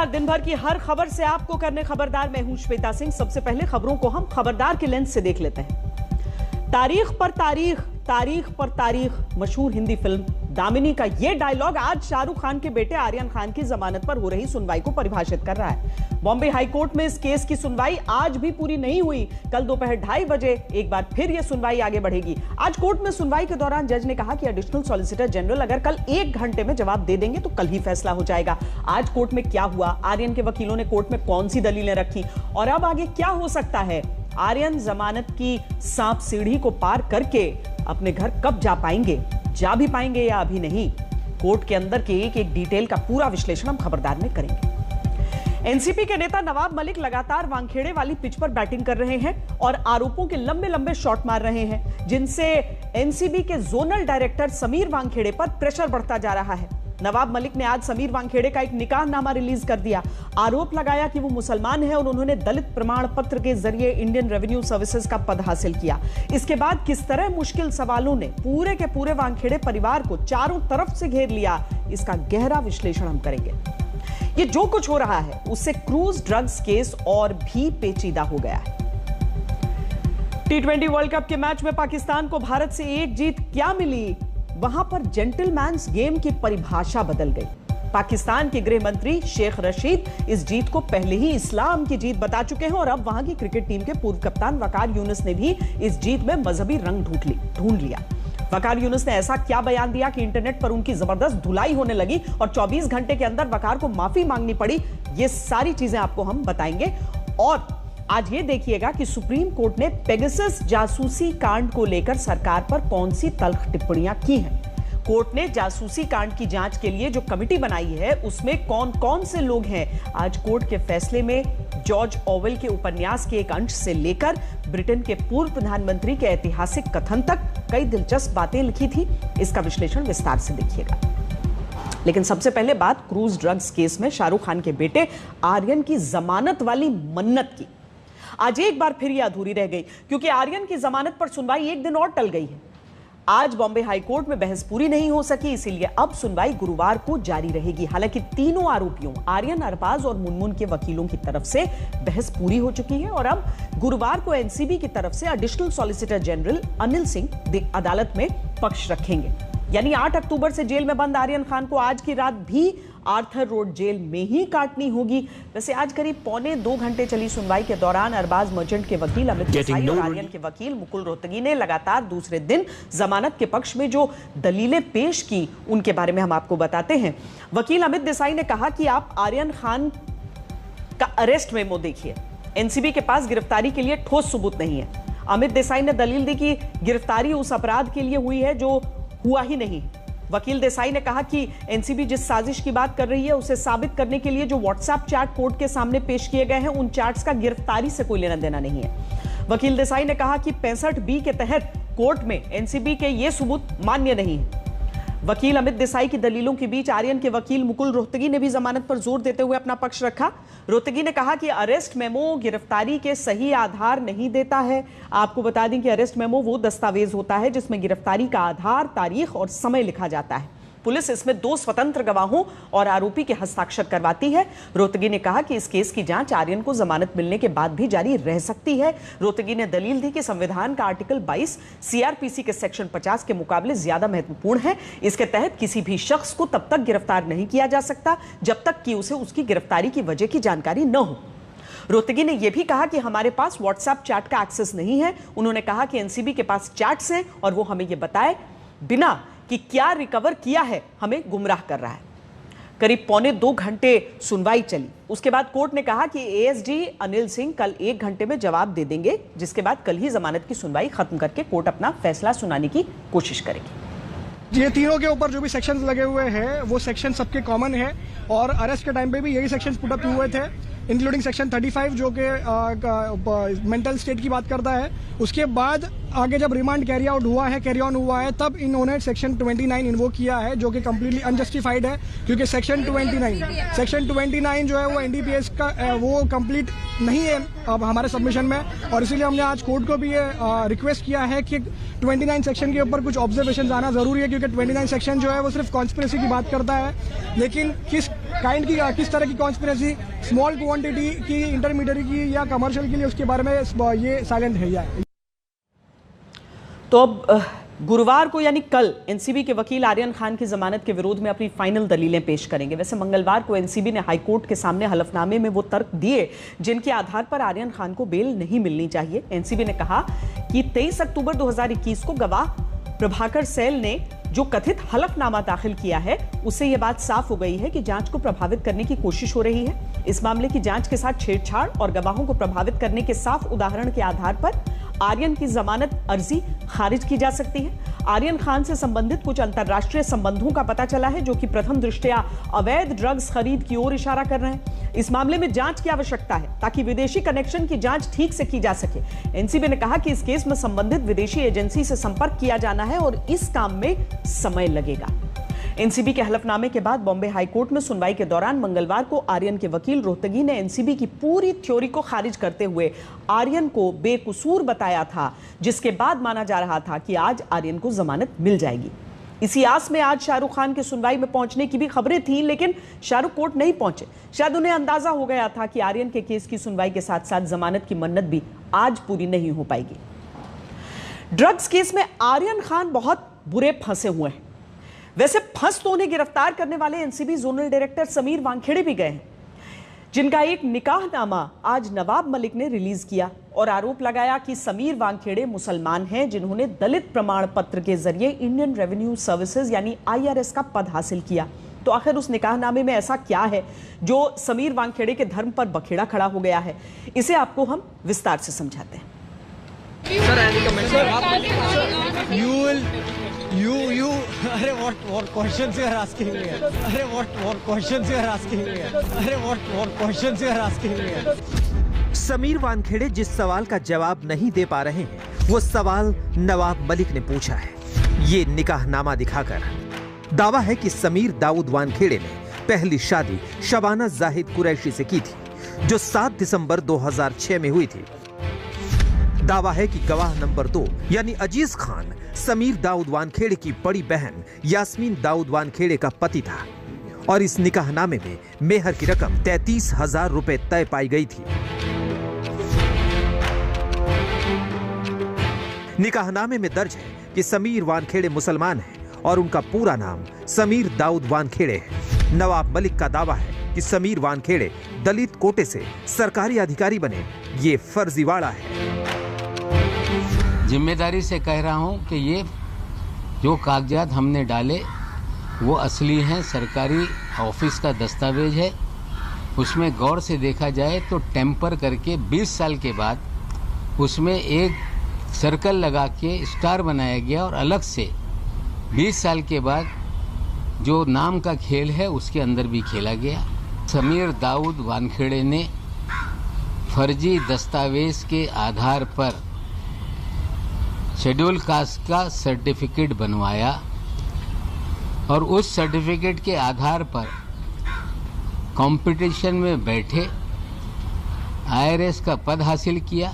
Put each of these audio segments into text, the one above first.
नमस्कार। दिन भर की हर खबर से आपको करने खबरदार, मैं हूं श्वेता सिंह। सबसे पहले खबरों को हम खबरदार के लेंस से देख लेते हैं। तारीख पर तारीख, तारीख पर तारीख, मशहूर हिंदी फिल्म दामिनी का यह डायलॉग आज शाहरुख खान के बेटे आर्यन खान की जमानत पर हो रही सुनवाई को परिभाषित कर रहा है। बॉम्बे हाईकोर्ट में इस केस की सुनवाई आज भी पूरी नहीं हुई। कल दोपहर 2:30 बजे एक बार फिर यह सुनवाई आगे बढ़ेगी। आज कोर्ट में सुनवाई के दौरान जज ने कहा कि एडिशनल सॉलिसिटर जनरल अगर कल 1 घंटे में जवाब दे देंगे तो कल ही फैसला हो जाएगा। आज कोर्ट में क्या हुआ, आर्यन के वकीलों ने कोर्ट में कौन सी दलीलें रखी और अब आगे क्या हो सकता है, आर्यन जमानत की सांप सीढ़ी को पार करके अपने घर कब जा पाएंगे, जा भी पाएंगे या अभी नहीं, कोर्ट के अंदर के एक एक डिटेल का पूरा विश्लेषण हम खबरदार में करेंगे। एनसीपी के नेता नवाब मलिक लगातार वानखेड़े वाली पिच पर बैटिंग कर रहे हैं और आरोपों के लंबे लंबे शॉट मार रहे हैं, जिनसे एनसीबी के जोनल डायरेक्टर समीर वानखेड़े पर प्रेशर बढ़ता जा रहा है। नवाब मलिक ने आज समीर वानखेड़े का एक निकाहनामा रिलीज कर दिया। आरोप लगाया कि वो मुसलमान है और उन्होंने दलित प्रमाण पत्र के जरिए इंडियन रेवेन्यू सर्विसेज का पद हासिल किया। इसके बाद किस तरह मुश्किल सवालों ने पूरे के पूरे वानखेड़े परिवार को चारों तरफ से घेर लिया, इसका गहरा विश्लेषण हम करेंगे। ये जो कुछ हो रहा है उससे क्रूज ड्रग्स केस और भी पेचीदा हो गया है। T20 वर्ल्ड कप के मैच में पाकिस्तान को भारत से एक जीत क्या मिली, वहां पर जेंटलमैन्स गेम की परिभाषा बदल गई। पाकिस्तान के गृह मंत्री शेख रशीद इस जीत को पहले ही इस्लाम की जीत बता चुके हैं और अब वहां की क्रिकेट टीम के पूर्व कप्तान वकार यूनुस ने भी इस जीत में मजहबी रंग ढूंढ लिया। वकार यूनुस ने ऐसा क्या बयान दिया कि इंटरनेट पर उनकी जबरदस्त धुलाई होने लगी और 24 घंटे के अंदर वकार को माफी मांगनी पड़ी। ये सारी चीजें आपको हम बताएंगे। और आज ये देखिएगा कि सुप्रीम कोर्ट ने पेगासस जासूसी कांड को लेकर सरकार पर कौन सी तल्ख टिप्पणियां की हैं। कोर्ट ने जासूसी कांड की जांच के लिए जो कमेटी बनाई है उसमें कौन कौन से लोग हैं। आज कोर्ट के फैसले में जॉर्ज ऑवेल के उपन्यास के एक अंश से लेकर ब्रिटेन के पूर्व प्रधानमंत्री के ऐतिहासिक कथन तक कई दिलचस्प बातें लिखी थी। इसका विश्लेषण विस्तार से देखिएगा। लेकिन सबसे पहले बात क्रूज ड्रग्स केस में शाहरुख खान के बेटे आर्यन की जमानत वाली मन्नत की। आज एक बार फिर यह अधूरी रह गई क्योंकि आर्यन की जमानत पर सुनवाई एक दिन और टल गई है। आज बॉम्बे हाईकोर्ट में बहस पूरी नहीं हो सकी, इसीलिए अब सुनवाई गुरुवार को जारी रहेगी। हालांकि तीनों आरोपियों आर्यन, अरबाज और मुनमुन के वकीलों की तरफ से बहस पूरी हो चुकी है और अब गुरुवार को एनसीबी की तरफ से additional solicitor general Anil Singh अदालत में पक्ष रखेंगे। यानी 8 अक्टूबर से जेल में बंद आर्यन खान को आज की रात भी आर्थर रोड जेल में ही काटनी होगी। वैसे आज करीब 1.25 घंटे चली सुनवाई के दौरान अरबाज मर्चेंट के वकील अमित देसाई और आर्यन के वकील मुकुल रोहतगी ने लगातार दूसरे दिन जमानत के पक्ष में जो दलीलें पेश की उनके बारे में हम आपको बताते हैं। वकील अमित देसाई ने कहा कि आप आर्यन खान का अरेस्ट मेमो देखिए, एनसीबी के पास गिरफ्तारी के लिए ठोस सबूत नहीं है। अमित देसाई ने दलील दी कि गिरफ्तारी उस अपराध के लिए हुई है जो हुआ ही नहीं। वकील देसाई ने कहा कि एनसीबी जिस साजिश की बात कर रही है उसे साबित करने के लिए जो व्हाट्सएप चैट कोर्ट के सामने पेश किए गए हैं उन चैट्स का गिरफ्तारी से कोई लेना देना नहीं है। वकील देसाई ने कहा कि 65B के तहत कोर्ट में एनसीबी के ये सबूत मान्य नहीं है। वकील अमित देसाई की दलीलों के बीच आर्यन के वकील मुकुल रोहतगी ने भी जमानत पर जोर देते हुए अपना पक्ष रखा। रोहतगी ने कहा कि अरेस्ट मेमो गिरफ्तारी के सही आधार नहीं देता है। आपको बता दें कि अरेस्ट मेमो वो दस्तावेज होता है जिसमें गिरफ्तारी का आधार, तारीख और समय लिखा जाता है। पुलिस इसमें 2 स्वतंत्र गवाहों और आरोपी के हस्ताक्षर करवाती है। रोहतगी ने कहा कि इस केस की जांच आर्यन को जमानत मिलने के बाद भी जारी रह सकती है। रोहतगी ने दलील दी कि संविधान का आर्टिकल 22 सीआरपीसी के सेक्शन 50 के मुकाबले ज्यादा महत्वपूर्ण है। इसके तहत किसी भी शख्स को तब तक गिरफ्तार नहीं किया जा सकता जब तक कि उसे उसकी गिरफ्तारी की वजह की जानकारी न हो। रोहतगी ने यह भी कहा कि हमारे पास व्हाट्सएप चैट का एक्सेस नहीं है। उन्होंने कहा कि एनसीबी के पास चैट्स हैं और वो हमें यह बताए बिना कि क्या रिकवर किया है हमें गुमराह कर रहा है। करीब 1.25 घंटे सुनवाई चली। उसके बाद कोर्ट ने कहा कि एएसडी अनिल सिंह कल 1 घंटे में जवाब दे देंगे, जिसके बाद कल ही जमानत की सुनवाई खत्म करके कोर्ट अपना फैसला सुनाने की कोशिश करेगी। ये तीनों के ऊपर जो भी सेक्शंस लगे हुए हैं वो सेक्शन सबके कॉमन है और अरेस्ट के टाइम पे भी यही सेक्शंस पुट अप हुए थे, इंक्लूडिंग सेक्शन 35 जो कि मेंटल स्टेट की बात करता है। उसके बाद आगे जब रिमांड कैरी ऑन हुआ है तब इन्होंने सेक्शन 29 इन्वोक किया है जो कि कम्प्लीटली अनजस्टिफाइड है क्योंकि सेक्शन 29 जो है वो एनडीपीएस का वो कंप्लीट नहीं है अब हमारे सबमिशन में और इसीलिए हमने आज कोर्ट को भी ये रिक्वेस्ट किया है कि 29 सेक्शन के ऊपर कुछ ऑब्जर्वेशन आना जरूरी है क्योंकि 29 सेक्शन जो है वो सिर्फ कॉन्स्पिरेसी की बात करता है, लेकिन किस काइंड की किस तरह की कॉन्स्पिरेसी, स्मॉल क्वांटिटी की, इंटरमीडिएट की या कमर्शियल के लिए, उसके बारे में ये साइलेंट है। या तो अब गुरुवार को यानी कल एनसीबी के वकील आर्यन खान की जमानत के विरोध में अपनी फाइनल दलीलें पेश करेंगे। वैसे मंगलवार को एनसीबी ने हाईकोर्ट के सामने हलफनामे में वो तर्क दिए जिनके आधार पर आर्यन खान को बेल नहीं मिलनी चाहिए। एनसीबी ने कहा कि 23 अक्टूबर 2021 को गवाह प्रभाकर सैल ने जो कथित हलफनामा दाखिल किया है, उससे यह बात साफ हो गई है कि जांच को प्रभावित करने की कोशिश हो रही है। इस मामले की जांच के साथ छेड़छाड़ और गवाहों को प्रभावित करने के साफ उदाहरण के आधार पर आर्यन की जमानत अर्जी खारिज की जा सकती है। आर्यन खान से संबंधित कुछ अंतर्राष्ट्रीय संबंधों का पता चला है जो कि प्रथम दृष्टया अवैध ड्रग्स खरीद की ओर इशारा कर रहे हैं। इस मामले में जांच की आवश्यकता है ताकि विदेशी कनेक्शन की जांच ठीक से की जा सके। एनसीबी ने कहा कि इस केस में संबंधित विदेशी एजेंसी से संपर्क किया जाना है और इस काम में समय लगेगा। एनसीबी के हलफनामे के बाद बॉम्बे हाईकोर्ट में सुनवाई के दौरान मंगलवार को आर्यन के वकील रोहतगी ने एनसीबी की पूरी थ्योरी को खारिज करते हुए आर्यन को बेकसूर बताया था, जिसके बाद माना जा रहा था कि आज आर्यन को जमानत मिल जाएगी। इसी आस में आज शाहरुख खान के सुनवाई में पहुंचने की भी खबरें थीं, लेकिन शाहरुख कोर्ट नहीं पहुंचे। शायद उन्हें अंदाजा हो गया था कि आर्यन के केस की सुनवाई के साथ साथ जमानत की मन्नत भी आज पूरी नहीं हो पाएगी। ड्रग्स केस में आर्यन खान बहुत बुरे फंसे हुए हैं। वैसे फंस तो उन्हें गिरफ्तार करने वाले NCB zonal director Sameer Wankhede भी गए हैं, जिनका एक निकाहनामा आज नवाब मलिक ने रिलीज किया और आरोप लगाया कि समीर वानखेड़े मुसलमान हैं जिन्होंने दलित प्रमाण पत्र के जरिए इंडियन रेवेन्यू सर्विसेज यानी IRS का पद हासिल किया। तो आखिर उस निकाहनामे में ऐसा क्या है जो समीर वानखेड़े के धर्म पर बखेड़ा खड़ा हो गया है, इसे आपको हम विस्तार से समझाते हैं। अरे what questions you are asking me? अरे what questions you are asking me? अरे what questions you are asking me? Sameer Wankhede जिस सवाल का जवाब नहीं दे पा रहे हैं, वो सवाल नवाब मलिक ने पूछा है। ये निकाहनामा दिखाकर दावा है कि समीर दाऊद वानखेड़े ने पहली शादी शबाना जाहिद कुरैशी से की थी, जो 7 दिसंबर 2006 में हुई थी। दावा है कि गवाह नंबर 2 यानी अजीज खान समीर दाऊद वानखेड़े की बड़ी बहन यास्मीन दाऊद वानखेड़े का पति था और इस निकाहनामे में मेहर की रकम 33,000 रुपए तय पाई गई थी। निकाहनामे में दर्ज है कि समीर वानखेड़े मुसलमान हैं और उनका पूरा नाम समीर दाऊद वानखेड़े है। नवाब मलिक का दावा है कि समीर वानखेड़े दलित कोटे से सरकारी अधिकारी बने, ये फर्जीवाड़ा है। जिम्मेदारी से कह रहा हूं कि ये जो कागजात हमने डाले वो असली हैं, सरकारी ऑफिस का दस्तावेज है। उसमें गौर से देखा जाए तो टेम्पर करके 20 साल के बाद उसमें एक सर्कल लगा के स्टार बनाया गया और अलग से 20 साल के बाद जो नाम का खेल है उसके अंदर भी खेला गया। समीर दाऊद वानखेड़े ने फर्जी दस्तावेज के आधार पर शेड्यूल कास्ट का सर्टिफिकेट बनवाया और उस सर्टिफिकेट के आधार पर कंपटीशन में बैठे IRS का पद हासिल किया।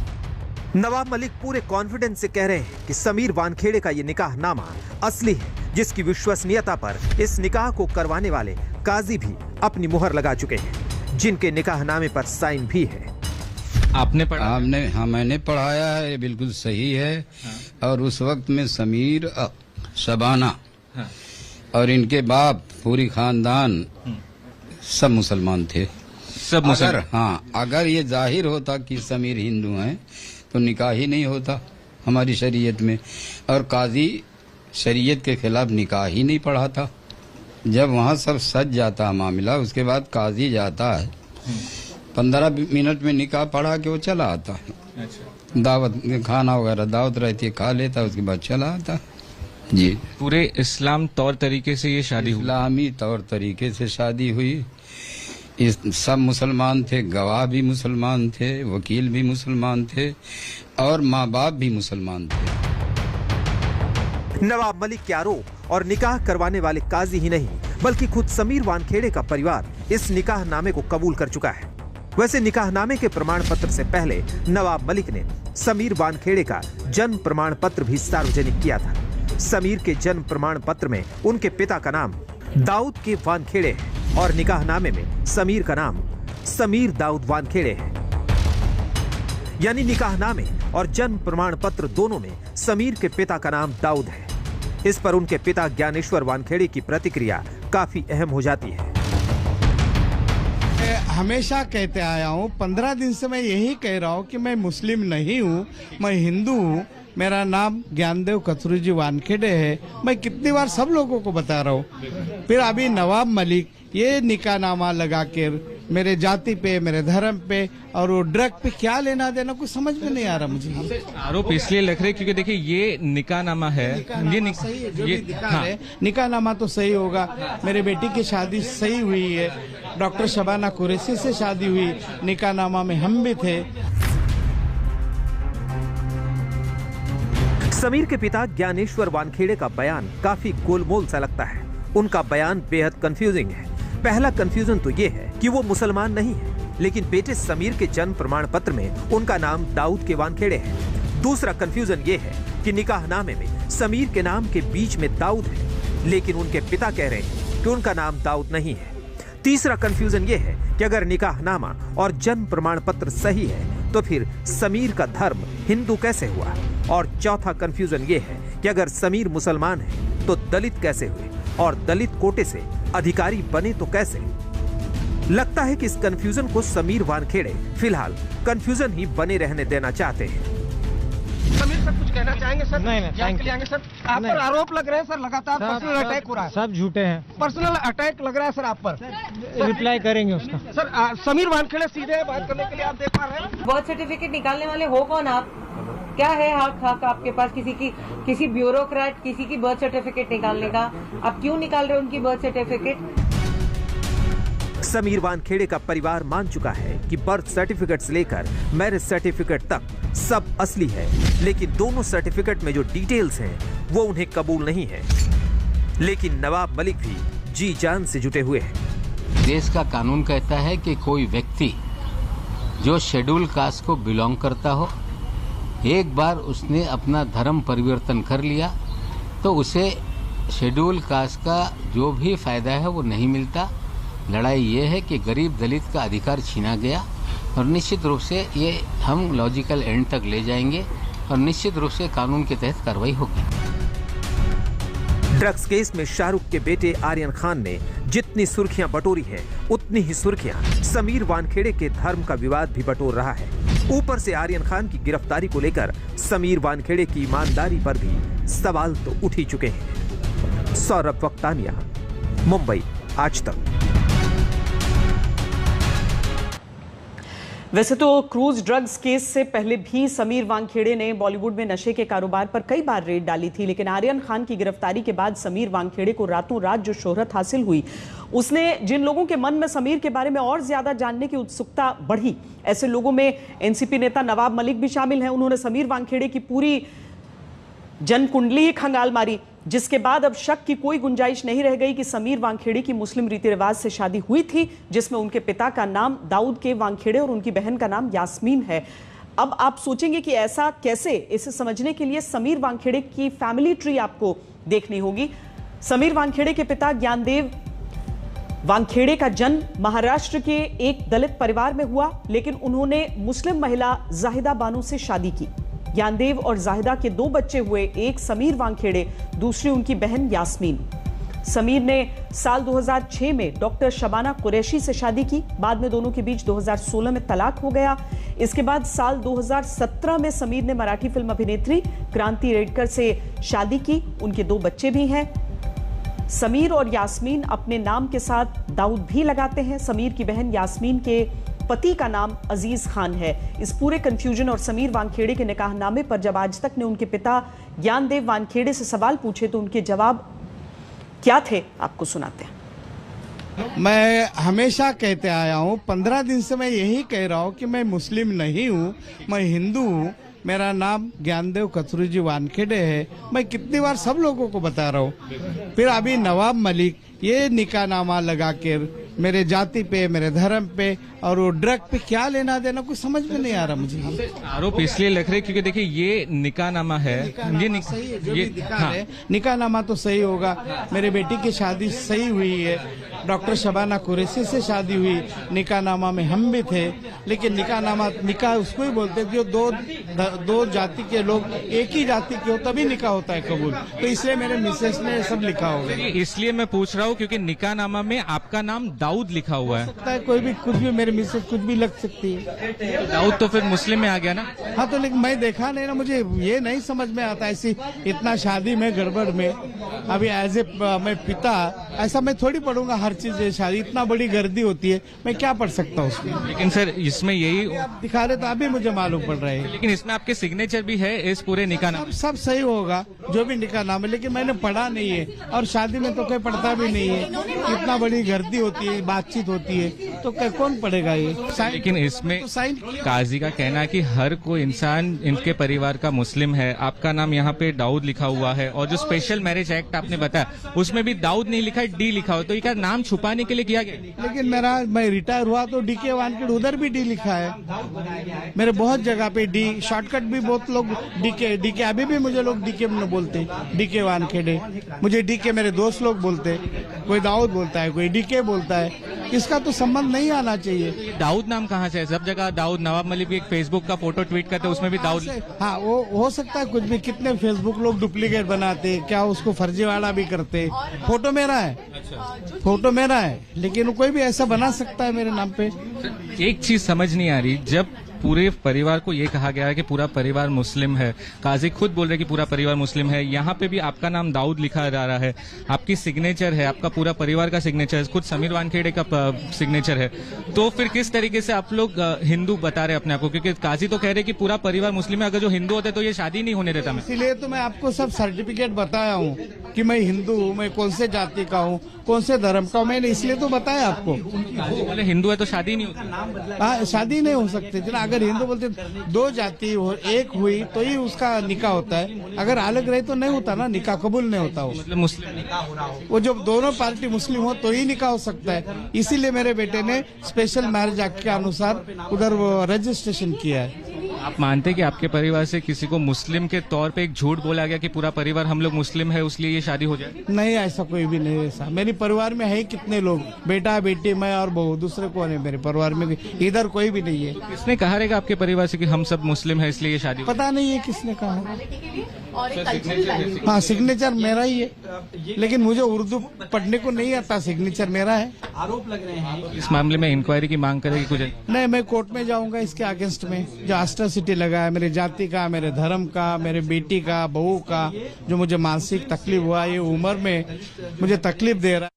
नवाब मलिक पूरे कॉन्फिडेंस से कह रहे हैं कि समीर वानखेड़े का ये निकाहनामा असली है, जिसकी विश्वसनीयता पर इस निकाह को करवाने वाले काजी भी अपनी मुहर लगा चुके हैं, जिनके निकाहनामे पर साइन भी है। आपने पढ़ा? हाँ, मैंने पढ़ाया है, ये बिल्कुल सही है। हाँ। और उस वक्त में समीर शबाना हाँ। और इनके बाप पूरी खानदान सब मुसलमान थे। सब मुसलमान? हाँ, अगर ये जाहिर होता कि समीर हिंदू हैं तो निकाह ही नहीं होता हमारी शरीयत में, और काजी शरीयत के खिलाफ निकाह ही नहीं पढ़ाता। जब वहाँ सब सज जाता मामला, उसके बाद काजी जाता है, 15 मिनट में निकाह पढ़ा के वो चला आता है। अच्छा। दावत खाना वगैरह दावत रहती है, खा लेता, उसके बाद चला आता जी। पूरे इस्लाम तौर तरीके से ये शादी हुई? इस्लामी तौर तरीके से शादी हुई। इस सब मुसलमान थे, गवाह भी मुसलमान थे, वकील भी मुसलमान थे और माँ बाप भी मुसलमान थे। नवाब मलिक के आरोप और निकाह करवाने वाले काजी ही नहीं, बल्कि खुद समीर वानखेड़े का परिवार इस निकाहनामे को कबूल कर चुका है। वैसे निकाहनामे के प्रमाण पत्र से पहले नवाब मलिक ने समीर वानखेड़े का जन्म प्रमाण पत्र भी सार्वजनिक किया था। समीर के जन्म प्रमाण पत्र में उनके पिता का नाम दाऊद के वानखेड़े है और निकाहनामे में समीर का नाम समीर दाऊद वानखेड़े है। यानी निकाहनामे और जन्म प्रमाण पत्र दोनों में समीर के पिता का नाम दाऊद है। इस पर उनके पिता ज्ञानेश्वर वानखेड़े की प्रतिक्रिया काफी अहम हो जाती है। हमेशा कहते आया हूँ, 15 दिन से मैं यही कह रहा हूँ कि मैं मुस्लिम नहीं हूँ, मैं हिंदू हूँ। मेरा नाम ज्ञानदेव कचरूजी वानखेड़े है। मैं कितनी बार सब लोगों को बता रहा हूँ। फिर अभी नवाब मलिक ये निकाहनामा लगा कर मेरे जाति पे, मेरे धर्म पे और वो ड्रग पे क्या लेना देना कुछ समझ में नहीं आ रहा मुझे। आरोप इसलिए लग रहे क्योंकि देखिए ये निकाहनामा है, निकाहनामा तो सही होगा। मेरे बेटी की शादी सही हुई है, डॉक्टर शबाना कुरैशी से शादी हुई, निकाहनामा में हम भी थे। समीर के पिता ज्ञानेश्वर वानखेड़े का बयान काफी गोलमोल सा लगता है। उनका बयान बेहद कंफ्यूजिंग है। पहला कंफ्यूजन तो ये है कि वो मुसलमान नहीं है, लेकिन बेटे समीर के जन्म प्रमाण पत्र में उनका नाम दाऊद के वानखेड़े है। दूसरा कंफ्यूजन ये है कि निकाहनामे में समीर के नाम के बीच में दाऊद है, लेकिन उनके पिता कह रहे हैं कि उनका नाम दाऊद नहीं है। तीसरा कंफ्यूजन ये है कि अगर निकाहनामा और जन्म प्रमाण पत्र सही है तो फिर समीर का धर्म हिंदू कैसे हुआ। और चौथा कंफ्यूजन ये है कि अगर समीर मुसलमान है तो दलित कैसे हुए, और दलित कोटे से अधिकारी बने तो कैसे। लगता है कि इस कंफ्यूजन को समीर वानखेड़े फिलहाल कंफ्यूजन ही बने रहने देना चाहते हैं। समीर सर कुछ कहना चाहेंगे सर? नहीं, थैंक यू सर, आप पर आरोप लग रहे हैं सर, लगातार पर्सनल अटैक हो रहा है। सब झूठे हैं। पर्सनल अटैक लग रहा है सर आप पर। रिप्लाई करेंगे उसका। सर समीर वानखेड़े सीधे बात करने के लिए आप देख पा रहे हैं। बर्थ सर्टिफिकेट निकालने वाले हो कौन आप? क्या है हक आपके पास किसी ब्यूरोक्रेट किसी की बर्थ सर्टिफिकेट निकालने का? आप क्यों निकाल रहे हो उनकी बर्थ सर्टिफिकेट? समीर वानखेड़े का परिवार मान चुका है कि बर्थ सर्टिफिकेट से लेकर मैरिज सर्टिफिकेट तक सब असली है, लेकिन दोनों सर्टिफिकेट में जो डिटेल्स हैं वो उन्हें कबूल नहीं है। लेकिन नवाब मलिक भी जी जान से जुटे हुए हैं। देश का कानून कहता है कि कोई व्यक्ति जो शेड्यूल कास्ट को बिलोंग करता हो, एक बार उसने अपना धर्म परिवर्तन कर लिया तो उसे शेड्यूल कास्ट का जो भी फायदा है वो नहीं मिलता। लड़ाई ये है कि गरीब दलित का अधिकार छीना गया, और निश्चित रूप से ये हम लॉजिकल एंड तक ले जाएंगे और निश्चित रूप से कानून के तहत कार्रवाई होगी। ड्रग्स केस में शाहरुख के बेटे आर्यन खान ने जितनी सुर्खियां बटोरी हैं, उतनी ही सुर्खियां समीर वानखेड़े के धर्म का विवाद भी बटोर रहा है। ऊपर से आर्यन खान की गिरफ्तारी को लेकर समीर वानखेड़े की ईमानदारी पर भी सवाल तो उठ ही चुके हैं। सौरभ वक्तानिया, मुंबई, आज तक। वैसे तो क्रूज ड्रग्स केस से पहले भी समीर वानखेड़े ने बॉलीवुड में नशे के कारोबार पर कई बार रेड डाली थी, लेकिन आर्यन खान की गिरफ्तारी के बाद समीर वानखेड़े को रातों रात जो शोहरत हासिल हुई, उसने जिन लोगों के मन में समीर के बारे में और ज्यादा जानने की उत्सुकता बढ़ी, ऐसे लोगों में एनसीपी नेता नवाब मलिक भी शामिल हैं। उन्होंने समीर वानखेड़े की पूरी जन कुंडली ही खंगाल मारी, जिसके बाद अब शक की कोई गुंजाइश नहीं रह गई कि समीर वानखेड़े की मुस्लिम रीति रिवाज से शादी हुई थी, जिसमें उनके पिता का नाम दाऊद के वानखेड़े और उनकी बहन का नाम यास्मीन है। अब आप सोचेंगे कि ऐसा कैसे? इसे समझने के लिए समीर वानखेड़े की फैमिली ट्री आपको देखनी होगी। समीर वानखेड़े के पिता ज्ञानदेव वानखेड़े का जन्म महाराष्ट्र के एक दलित परिवार में हुआ, लेकिन उन्होंने मुस्लिम महिला जाहिदा बानो से शादी की। ज्ञानदेव और जाहिदा के 2 बच्चे हुए, एक समीर वानखेड़े, दूसरी उनकी बहन यास्मीन। समीर ने साल 2006 में डॉक्टर शबाना कुरैशी से शादी की। बाद में दोनों के बीच 2016 में तलाक हो गया। इसके बाद साल 2017 में समीर ने मराठी फिल्म अभिनेत्री क्रांति रेडकर से शादी की। उनके 2 बच्चे भी हैं। समीर और यास्मीन अपने नाम के साथ दाऊद भी लगाते हैं। समीर की बहन यास्मीन के पति का नाम अजीज खान है। इस पूरे कंफ्यूजन और समीर वानखेड़े के निकाहनामे पर जब आज तक ने उनके पिता ज्ञानदेव वानखेड़े से सवाल पूछे तो उनके जवाब क्या थे, आपको सुनाते हैं। मैं हमेशा कहते आया हूँ, 15 दिन से मैं यही कह रहा हूँ कि मैं मुस्लिम नहीं हूँ, मैं हिंदू हूँ। मेरा नाम ज्ञानदेव कचरूजी वानखेड़े है। मैं कितनी बार सब लोगों को बता रहा हूँ। फिर अभी नवाब मलिक ये निकाहनामा लगा कर मेरे जाति पे, मेरे धर्म पे और वो ड्रग पे क्या लेना देना कुछ समझ में नहीं आ रहा मुझे। आरोप इसलिए लग रहे क्योंकि देखिए ये निकाहनामा है, निकाहनामा तो सही होगा। मेरे बेटी की शादी सही हुई है, डॉक्टर शबाना कुरैशी से शादी हुई, निकाहनामा में हम भी थे, लेकिन निकाह उसको ही बोलते हैं जो दो जाति के लोग एक ही जाति के हो तभी निकाह होता है कबूल। तो इसलिए मेरे मिसेस ने सब लिखा होगा। इसलिए मैं पूछ रहा हूँ क्योंकि निकाहनामा में आपका नाम दाऊद लिखा हुआ है। कोई भी कुछ भी, मेरे मिसेस कुछ भी लग सकती है। दाऊद तो फिर मुस्लिम में आ गया ना? हाँ, तो लेकिन मैं देखा नहीं ना, मुझे ये नहीं समझ में आता ऐसी इतना शादी में गड़बड़ में। अभी एज ए मैं पिता ऐसा मैं थोड़ी पढ़ूंगा हर चीज। शादी इतना बड़ी गर्दी होती है, मैं क्या पढ़ सकता हूँ उसमें? लेकिन सर इसमें यही आप दिखा रहे तो अभी मुझे मालूम पड़ रहा है। लेकिन इसमें आपके सिग्नेचर भी है इस पूरे निकाहनामे। सब सही होगा जो भी निकाहनामा, लेकिन मैंने पढ़ा नहीं है और शादी में तो कोई पढ़ता भी नहीं है। इतना बड़ी गर्दी होती है, बातचीत होती है, तो कौन पढ़ेगा ये? लेकिन इसमें तो साइन काजी का कहना है कि हर कोई इंसान इनके परिवार का मुस्लिम है। आपका नाम यहाँ पे दाऊद लिखा हुआ है और जो स्पेशल मैरिज एक्ट आपने बताया उसमें भी दाऊद नहीं लिखा है, डी लिखा हुआ। तो ये क्या नाम छुपाने के लिए किया गया? लेकिन मैं रिटायर हुआ तो DK वानखेड़े उधर भी डी लिखा है। मेरे बहुत जगह पे डी शॉर्टकट भी बहुत लोग DK अभी भी मुझे लोग DK में बोलते, DK वानखेड़े। मुझे DK मेरे दोस्त लोग बोलते, कोई दाऊद बोलता है, कोई DK बोलता है। इसका तो संबंध नहीं आना चाहिए। दाऊद नाम कहाँ से है? सब जगह दाऊद। नवाब मलिक भी एक फेसबुक का फोटो ट्वीट करते उसमें भी दाऊद। हाँ, वो हो सकता है कुछ भी। कितने फेसबुक लोग डुप्लीकेट बनाते, क्या उसको फर्जीवाड़ा भी करते। फोटो मेरा है, फोटो मेरा है, लेकिन कोई भी ऐसा बना सकता है मेरे नाम पे। एक चीज समझ नहीं आ रही, जब पूरे परिवार को ये कहा गया है कि पूरा परिवार मुस्लिम है, काजी खुद बोल रहे कि पूरा परिवार मुस्लिम है, यहाँ पे भी आपका नाम दाऊद लिखा जा रहा है, आपकी सिग्नेचर है, आपका पूरा परिवार का सिग्नेचर है, खुद समीर वानखेड़े का सिग्नेचर है, तो फिर किस तरीके से आप लोग हिंदू बता रहे अपने आप को? क्योंकि काजी तो कह रहे कि पूरा परिवार मुस्लिम है, अगर जो हिंदू होते तो ये शादी नहीं होने देता। मैं इसीलिए तो मैं आपको सब सर्टिफिकेट बताया हूँ कि मैं हिंदू हूँ, मैं कौन से जाति का हूँ, कौन से धर्म का हूँ, मैंने इसलिए तो बताया आपको। बोले हिंदू है तो शादी नहीं होती? हाँ, शादी नहीं हो सकती। अगर हिंदू बोलते दो जाति हो एक हुई तो ही उसका निकाह होता है, अगर अलग रहे तो नहीं होता ना, निकाह कबूल नहीं होता। मतलब मुस्लिम वो जब दोनों पार्टी मुस्लिम हो तो ही निकाह हो सकता है। इसीलिए मेरे बेटे ने स्पेशल मैरिज एक्ट के अनुसार उधर वो रजिस्ट्रेशन किया है। आप मानते कि आपके परिवार से किसी को मुस्लिम के तौर पे एक झूठ बोला गया कि पूरा परिवार हम लोग मुस्लिम है इसलिए ये शादी हो जाए? नहीं, ऐसा कोई भी नहीं। ऐसा मेरे परिवार में है कितने लोग, बेटा बेटी मैं और बहू, दूसरे कौन है मेरे परिवार में? इधर कोई भी नहीं है। किसने कहा रहेगा आपके परिवार से कि हम सब मुस्लिम है इसलिए ये शादी? पता नहीं है किसने कहा। हाँ, सिग्नेचर मेरा ही है, लेकिन मुझे उर्दू पढ़ने को नहीं आता। सिग्नेचर मेरा है। आरोप लग रहे हैं। इस मामले में इंक्वायरी की मांग करेगी कुछ? नहीं, मैं कोर्ट में जाऊंगा इसके अगेंस्ट में। जो एट्रोसिटी लगा है मेरे जाति का, मेरे धर्म का, मेरे बेटी का, बहू का, जो मुझे मानसिक तकलीफ हुआ, ये उम्र में मुझे तकलीफ दे रहा है।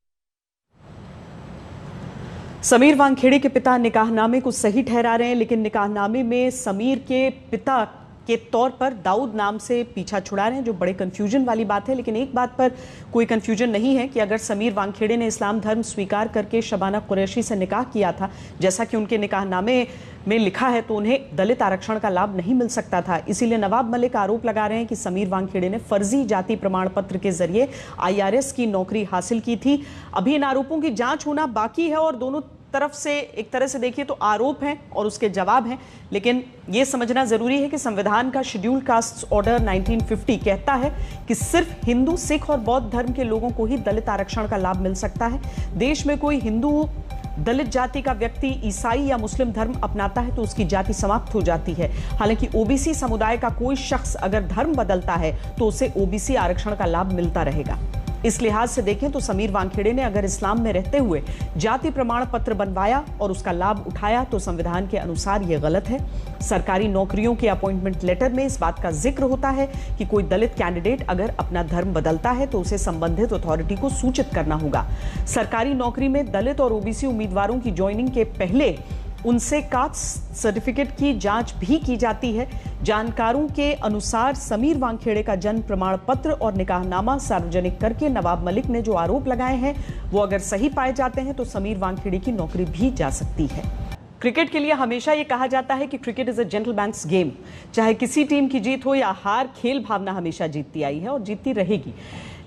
समीर वानखेड़े के पिता निकाहनामे को सही ठहरा रहे हैं, लेकिन निकाहनामे में समीर के पिता के तौर पर दाऊद नाम से पीछा छुड़ा रहे हैं, जो बड़े कंफ्यूजन वाली बात है। लेकिन एक बात पर कोई कंफ्यूजन नहीं है कि अगर समीर वानखेड़े ने इस्लाम धर्म स्वीकार करके शबाना कुरैशी से निकाह किया था, जैसा कि उनके निकाहनामे में लिखा है, तो उन्हें दलित आरक्षण का लाभ नहीं मिल सकता था। इसीलिए नवाब मलिक आरोप लगा रहे हैं कि समीर वानखेड़े ने फर्जी जाति प्रमाण पत्र के जरिए IRS की नौकरी हासिल की थी। अभी इन आरोपों की जांच होना बाकी है और दोनों तरफ से एक तरह से देखिए तो आरोप हैं और उसके जवाब हैं, लेकिन यह समझना जरूरी है कि संविधान का शेड्यूल कास्ट ऑर्डर 1950 कहता है कि सिर्फ हिंदू, सिख और बौद्ध धर्म के लोगों को ही दलित आरक्षण का लाभ मिल सकता है। देश में कोई हिंदू, दलित जाति का व्यक्ति ईसाई या मुस्लिम धर्म अपनाता है तो उसकी जाति समाप्त हो जाती है। हालांकि OBC समुदाय का कोई शख्स अगर धर्म बदलता है तो उसे OBC आरक्षण का लाभ मिलता रहेगा। इस लिहाज से देखें तो समीर वानखेड़े ने अगर इस्लाम में रहते हुए जाति प्रमाण पत्र बनवाया और उसका लाभ उठाया तो संविधान के अनुसार यह गलत है। सरकारी नौकरियों के अपॉइंटमेंट लेटर में इस बात का जिक्र होता है कि कोई दलित कैंडिडेट अगर अपना धर्म बदलता है तो उसे संबंधित अथॉरिटी को सूचित करना होगा। सरकारी नौकरी में दलित और OBC उम्मीदवारों की ज्वाइनिंग के पहले उनसे कास्ट सर्टिफिकेट की जांच भी की जाती है। जानकारों के अनुसार समीर वानखेड़े का जन्म प्रमाण पत्र और निकाहनामा सार्वजनिक करके नवाब मलिक ने जो आरोप लगाए हैं वो अगर सही पाए जाते हैं तो समीर वानखेड़े की नौकरी भी जा सकती है। क्रिकेट के लिए हमेशा ये कहा जाता है कि cricket is a gentleman's game. चाहे किसी टीम की जीत हो या हार, खेल भावना हमेशा जीतती आई है और जीतती रहेगी।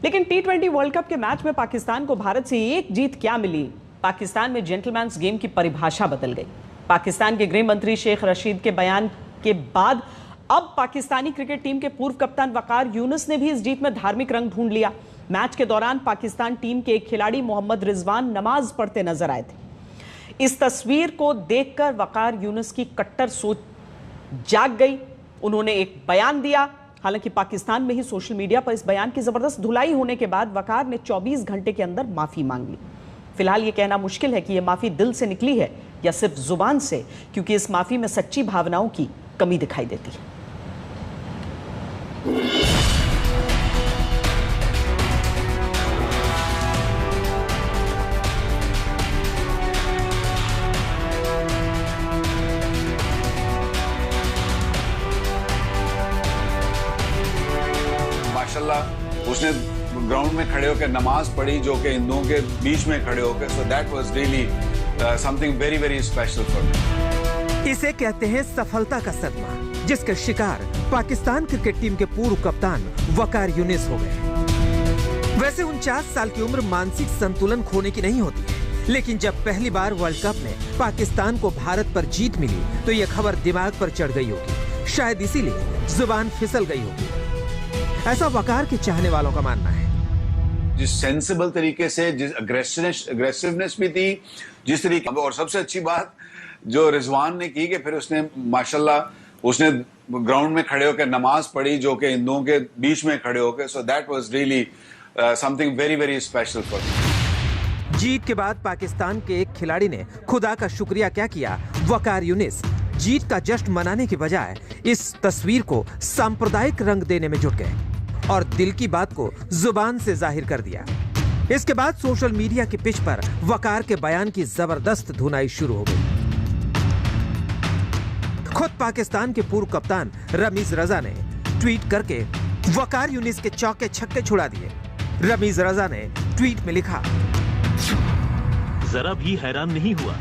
लेकिन T20 वर्ल्ड कप के मैच में पाकिस्तान को भारत से एक जीत क्या मिली? पाकिस्तान में जेंटलमैन्स गेम की परिभाषा बदल गई। पाकिस्तान के गृह मंत्री शेख रशीद के बयान के बाद अब पाकिस्तानी क्रिकेट टीम के पूर्व कप्तान वकार यूनुस ने भी इस जीत में धार्मिक रंग ढूंढ लिया। मैच के दौरान पाकिस्तान टीम के एक खिलाड़ी मोहम्मद रिजवान नमाज पढ़ते नजर आए थे। इस तस्वीर को देखकर वकार यूनुस की कट्टर सोच जाग गई। उन्होंने एक बयान दिया। हालांकि पाकिस्तान में ही सोशल मीडिया पर इस बयान की जबरदस्त धुलाई होने के बाद वकार ने 24 घंटे के अंदर माफी मांग ली। फिलहाल यह कहना मुश्किल है कि यह माफी दिल से निकली है या सिर्फ जुबान से, क्योंकि इस माफी में सच्ची भावनाओं की कमी दिखाई देती है। माशाल्लाह उसने ग्राउंड में खड़े होकर नमाज पढ़ी, जो कि हिंदुओं के बीच में खड़े होकर, so that was really something very very special for मी। इसे कहते हैं सफलता का सदमा, जिसके शिकार पाकिस्तान क्रिकेट टीम के पूर्व कप्तान वकार यूनुस हो गए। वैसे 49 साल की उम्र मानसिक संतुलन खोने की नहीं होती है, लेकिन जब पहली बार वर्ल्ड कप में पाकिस्तान को भारत पर जीत मिली तो यह खबर दिमाग पर चढ़ गई होगी। शायद इसीलिए जुबान फिसल गई होगी, ऐसा वकार के चाहने वालों का मानना है। जिस सेंसिबल तरीके से, जिस अग्रेसिवनेस भी थी, जिस तरीके, और सबसे अच्छी बात जो रिजवान ने की कि फिर उसने माशाल्लाह उसने ग्राउंड में खड़े होकर नमाज पढ़ी, जो कि हिंदुओं के बीच में खड़े होकर, so that was really something very very special for me. जीत के बाद पाकिस्तान के एक खिलाड़ी ने खुदा का शुक्रिया क्या किया, वकार यूनुस जीत का जश्न मनाने के बजाय इस तस्वीर को सांप्रदायिक रंग देने में जुट गए और दिल की बात को जुबान से जाहिर कर दिया। इसके बाद सोशल मीडिया की पिच पर वकार के बयान की जबरदस्त धुनाई शुरू हो गई। खुद पाकिस्तान के पूर्व कप्तान रमीज रजा ने ट्वीट करके वकार यूनुस के चौके छक्के छुड़ा दिए। रमीज रजा ने ट्वीट में लिखा, जरा भी हैरान नहीं हुआ।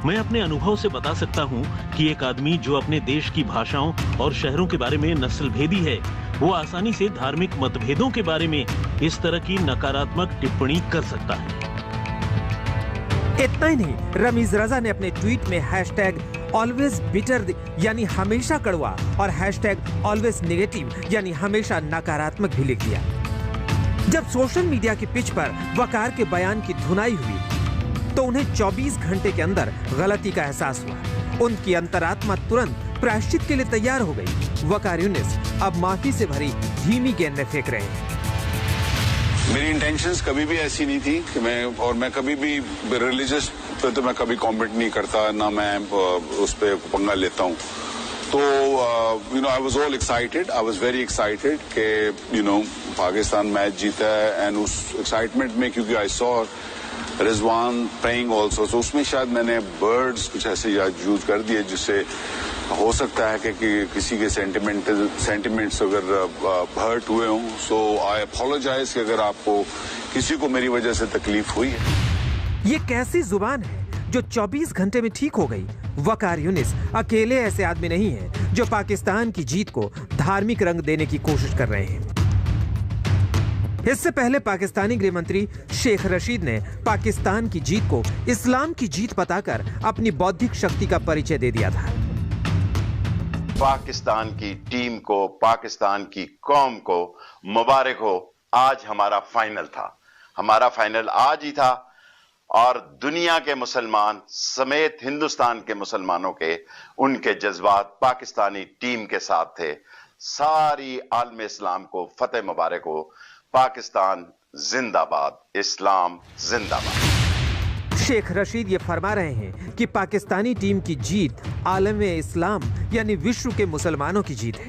मैं अपने अनुभव से बता सकता हूं कि एक आदमी जो अपने देश की भाषाओं और शहरों के बारे में नस्लभेदी है, वो आसानी से धार्मिक मतभेदों के बारे में इस तरह की नकारात्मक टिप्पणी कर सकता है। इतना ही नहीं, रमीज रजा ने अपने ट्वीट में हैशटैग ऑलवेज बिटर यानी हमेशा कड़वा और हैशटैग ऑलवेज नेगेटिव यानी हमेशा नकारात्मक भी लिख दिया। जब सोशल मीडिया की पिच पर वकार के बयान की धुनाई हुई तो उन्हें 24 घंटे के अंदर गलती का एहसास हुआ। उनकी अंतरात्मा तुरंत प्रायश्चित के लिए तैयार हो गई। वकार यूनुस अब माफी से भरी धीमी गेंदें फेंक रहे हैं। मेरी इंटेंशंस कभी भी ऐसी नहीं थी कि मैं कभी भी रिलीजियस पे तो मैं कभी कमेंट नहीं करता, ना मैं उस पे पंगा लेता हूँ। तो I was all excited, I was very excited कि पाकिस्तान मैच जीता है, एंड उस एक्साइटमेंट में क्योंकि I saw Rizwan playing also, तो उसमें शायद मैंने वर्ड्स कुछ ऐसे यूज कर दिए जिससे हो सकता है कि किसी के सेंटिमेंट्स अगर हर्ट हुए हों। सो आई अपोलोजाइज कि अगर आपको किसी को मेरी वजह से तकलीफ हुई है। ये कैसी जुबान है जो 24 घंटे में ठीक हो गई। वकार यूनुस अकेले ऐसे आदमी नहीं है जो पाकिस्तान की जीत को धार्मिक रंग देने की कोशिश कर रहे हैं। इससे पहले पाकिस्तानी गृह मंत्री शेख रशीद ने पाकिस्तान की जीत को इस्लाम की जीत बताकर अपनी बौद्धिक शक्ति का परिचय दे दिया था। पाकिस्तान की टीम को, पाकिस्तान की कौम को मुबारक हो, आज हमारा फाइनल था। हमारा फाइनल आज ही था और दुनिया के मुसलमान समेत हिंदुस्तान के मुसलमानों के उनके जज्बात पाकिस्तानी टीम के साथ थे। सारी आलम इस्लाम को फतेह मुबारक हो। पाकिस्तान जिंदाबाद, इस्लाम जिंदाबाद। शेख रशीद ये फरमा रहे हैं कि पाकिस्तानी टीम की जीत आलम इस्लाम यानी विश्व के मुसलमानों की जीत है।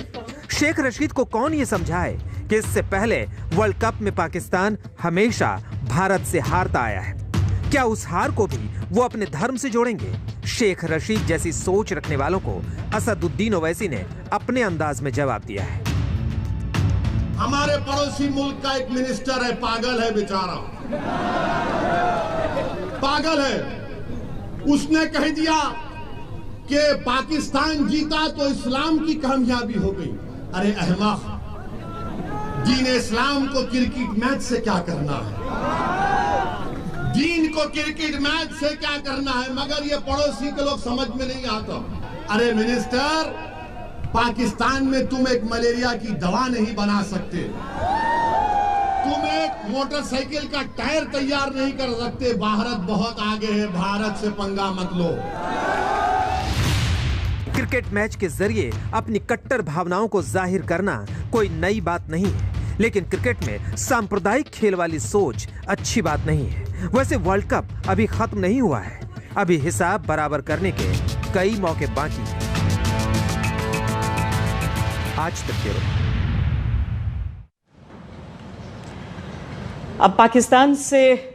शेख रशीद को कौन ये समझाए कि इससे पहले वर्ल्ड कप में पाकिस्तान हमेशा भारत से हारता आया है। क्या उस हार को भी वो अपने धर्म से जोड़ेंगे? शेख रशीद जैसी सोच रखने वालों को असदुद्दीन ओवैसी ने अपने अंदाज में जवाब दिया है। हमारे पड़ोसी मुल्क का एक मिनिस्टर है, पागल है बेचारा, पागल है। उसने कह दिया कि पाकिस्तान जीता तो इस्लाम की कामयाबी हो गई। अरे अहमक, दीन इस्लाम को क्रिकेट मैच से क्या करना है? दीन को क्रिकेट मैच से क्या करना है? मगर ये पड़ोसी के लोग समझ में नहीं आता। अरे मिनिस्टर, पाकिस्तान में तुम एक मलेरिया की दवा नहीं बना सकते, तुम एक मोटरसाइकिल का टायर तैयार नहीं कर सकते। भारत बहुत आगे है, भारत से पंगा मत लो। क्रिकेट मैच के जरिए अपनी कट्टर भावनाओं को जाहिर करना कोई नई बात नहीं है, लेकिन क्रिकेट में सांप्रदायिक खेल वाली सोच अच्छी बात नहीं है। वैसे वर्ल्ड कप अभी खत्म नहीं हुआ है, अभी हिसाब बराबर करने के कई मौके बाकी हैं। आज तक ब्यूरो। अब पाकिस्तान से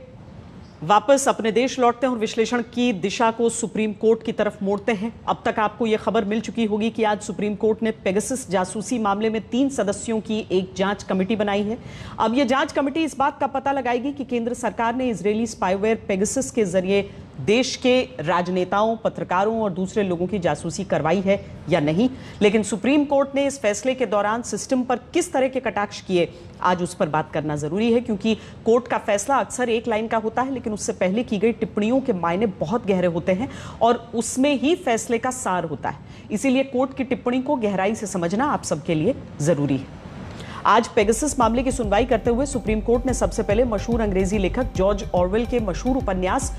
वापस अपने देश लौटते हैं और विश्लेषण की दिशा को सुप्रीम कोर्ट की तरफ मोड़ते हैं। अब तक आपको यह खबर मिल चुकी होगी कि आज सुप्रीम कोर्ट ने पेगासस जासूसी मामले में 3 सदस्यों की एक जांच कमेटी बनाई है। अब यह जांच कमेटी इस बात का पता लगाएगी कि केंद्र सरकार ने इजरायली स्पाईवेयर पेगासस के जरिए देश के राजनेताओं, पत्रकारों और दूसरे लोगों की जासूसी करवाई है या नहीं। लेकिन सुप्रीम कोर्ट ने इस फैसले के दौरान सिस्टम पर किस तरह के कटाक्ष किए, आज उस पर बात करना जरूरी है, क्योंकि कोर्ट का फैसला अक्सर एक लाइन का होता है, लेकिन उससे पहले की गई टिप्पणियों के मायने बहुत गहरे होते हैं और उसमें ही फैसले का सार होता है। इसीलिए कोर्ट की टिप्पणी को गहराई से समझना आप सबके लिए जरूरी है। आज पेगासस मामले की सुनवाई करते हुए सुप्रीम कोर्ट ने सबसे पहले मशहूर अंग्रेजी लेखक जॉर्ज ऑरवेल के मशहूर उपन्यास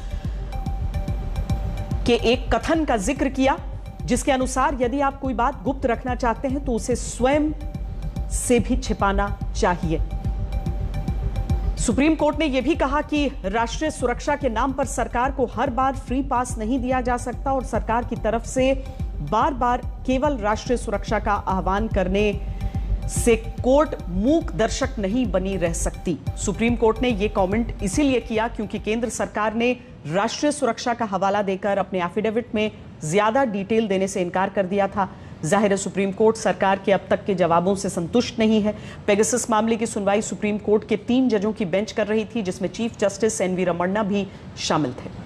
के एक कथन का जिक्र किया, जिसके अनुसार यदि आप कोई बात गुप्त रखना चाहते हैं तो उसे स्वयं से भी छिपाना चाहिए। सुप्रीम कोर्ट ने यह भी कहा कि राष्ट्रीय सुरक्षा के नाम पर सरकार को हर बार फ्री पास नहीं दिया जा सकता और सरकार की तरफ से बार बार केवल राष्ट्रीय सुरक्षा का आह्वान करने से कोर्ट मूक दर्शक नहीं बनी रह सकती। सुप्रीम कोर्ट ने यह कमेंट इसीलिए किया क्योंकि केंद्र सरकार ने राष्ट्रीय सुरक्षा का हवाला देकर अपने एफिडेविट में ज्यादा डिटेल देने से इनकार कर दिया था। जाहिर है सुप्रीम कोर्ट सरकार के अब तक के जवाबों से संतुष्ट नहीं है। पेगासस मामले की सुनवाई सुप्रीम कोर्ट के 3 जजों की बेंच कर रही थी, जिसमें चीफ जस्टिस एनवी रमन्ना भी शामिल थे।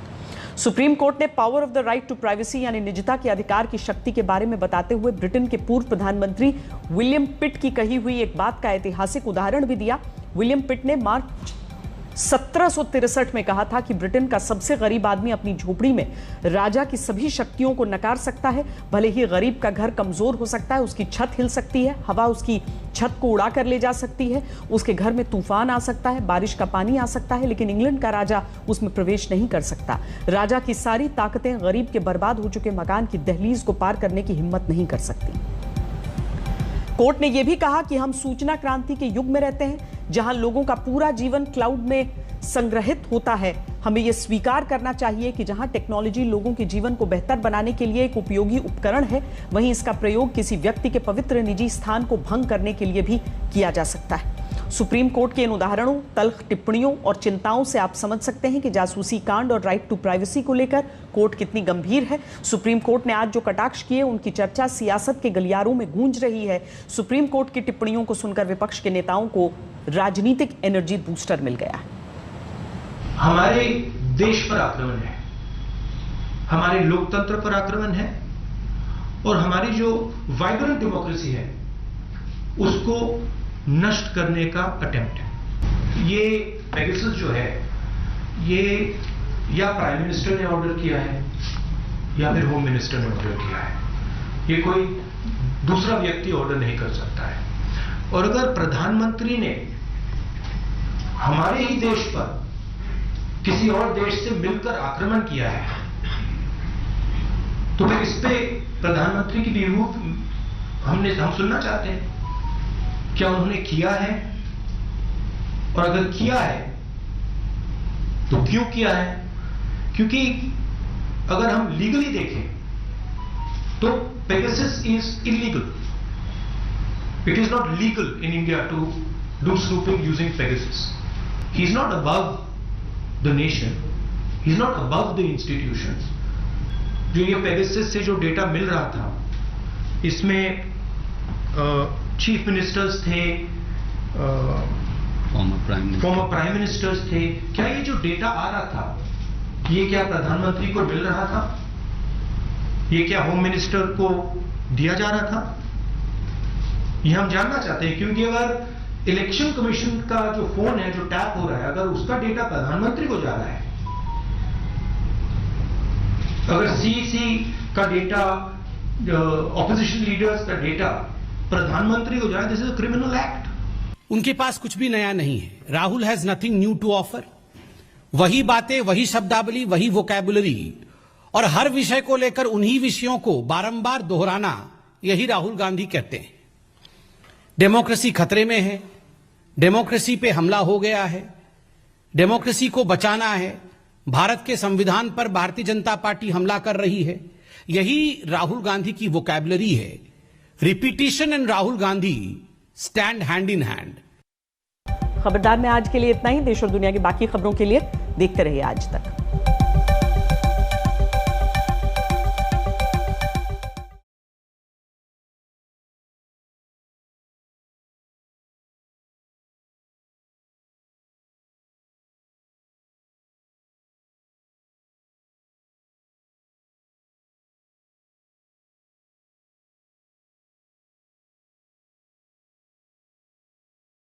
सुप्रीम कोर्ट ने power of the right to privacy यानी निजता के अधिकार की शक्ति के बारे में बताते हुए ब्रिटेन के पूर्व प्रधानमंत्री विलियम पिट की कही हुई एक बात का ऐतिहासिक उदाहरण भी दिया। विलियम पिट ने मार्च 1763 में कहा था कि ब्रिटेन का सबसे गरीब आदमी अपनी झोपड़ी में राजा की सभी शक्तियों को नकार सकता है। भले ही गरीब का घर कमजोर हो सकता है, उसकी छत हिल सकती है, हवा उसकी छत को उड़ा कर ले जा सकती है, उसके घर में तूफान आ सकता है, बारिश का पानी आ सकता है, लेकिन इंग्लैंड का राजा उसमें प्रवेश नहीं कर सकता। राजा की सारी ताकतें गरीब के बर्बाद हो चुके मकान की दहलीज को पार करने की हिम्मत नहीं कर सकती। कोर्ट ने यह भी कहा कि हम सूचना क्रांति के युग में रहते हैं, जहां लोगों का पूरा जीवन क्लाउड में संग्रहित होता है। हमें यह स्वीकार करना चाहिए कि जहां टेक्नोलॉजी लोगों के जीवन को बेहतर बनाने के लिए एक उपयोगी उपकरण है, वहीं इसका प्रयोग किसी व्यक्ति के पवित्र निजी स्थान को भंग करने के लिए भी किया जा सकता है। सुप्रीम कोर्ट के इन उदाहरणों, तल्ख टिप्पणियों और चिंताओं से आप समझ सकते हैं कि जासूसी कांड और राइट टू प्राइवेसी को लेकर कोर्ट कितनी गंभीर है। सुप्रीम कोर्ट ने आज जो कटाक्ष किए, उनकी चर्चा सियासत के गलियारों में गूंज रही है। सुप्रीम कोर्ट की टिप्पणियों को सुनकर विपक्ष के नेताओं को राजनीतिक एनर्जी बूस्टर मिल गया है। हमारे देश पर आक्रमण है, हमारे लोकतंत्र पर आक्रमण है और हमारी जो वाइब्रेंट डेमोक्रेसी है उसको नष्ट करने का अटेम्प्ट है। ये पेगासस जो है, ये या प्राइम मिनिस्टर ने ऑर्डर किया है या फिर होम मिनिस्टर ने ऑर्डर किया है। ये कोई दूसरा व्यक्ति ऑर्डर नहीं कर सकता है। और अगर प्रधानमंत्री ने हमारे ही देश पर किसी और देश से मिलकर आक्रमण किया है, तो फिर इस पे प्रधानमंत्री की व्यू हम सुनना चाहते हैं। क्या उन्होंने किया है? और अगर किया है तो क्यों किया है? क्योंकि अगर हम लीगली देखें तो Pegasus is illegal. It is not legal in India to do snooping using Pegasus. He is not above the nation, he is not above the institutions. जो ये पेगासस से जो डेटा मिल रहा था, इसमें चीफ मिनिस्टर्स थे, फॉर्मर प्राइम मिनिस्टर्स थे। क्या ये जो डेटा आ रहा था, ये क्या प्रधानमंत्री को मिल रहा था? ये क्या होम मिनिस्टर को दिया जा रहा था? ये हम जानना चाहते हैं, क्योंकि अगर इलेक्शन कमीशन का जो फोन है, जो टैप हो रहा है, अगर उसका डेटा प्रधानमंत्री को जा रहा है, अगर सीईसी का डेटा, ऑपोजिशन लीडर्स का डेटा प्रधानमंत्री को जाए, this is a criminal act. उनके पास कुछ भी नया नहीं है। Rahul has nothing new to offer. वही बातें, वही शब्दावली, वही वोकैबुलरी और हर विषय को लेकर उन्हीं विषयों को बारंबार दोहराना, यही राहुल गांधी कहते हैं। डेमोक्रेसी खतरे में है, डेमोक्रेसी पे हमला हो गया है, डेमोक्रेसी को बचाना है, भारत के संविधान पर भारतीय जनता पार्टी हमला कर रही है, यही राहुल गांधी की वोकैबुलरी है। Repetition and Rahul Gandhi stand hand in hand. खबरदार में आज के लिए इतना ही। देश और दुनिया की बाकी खबरों के लिए देखते रहिए आज तक।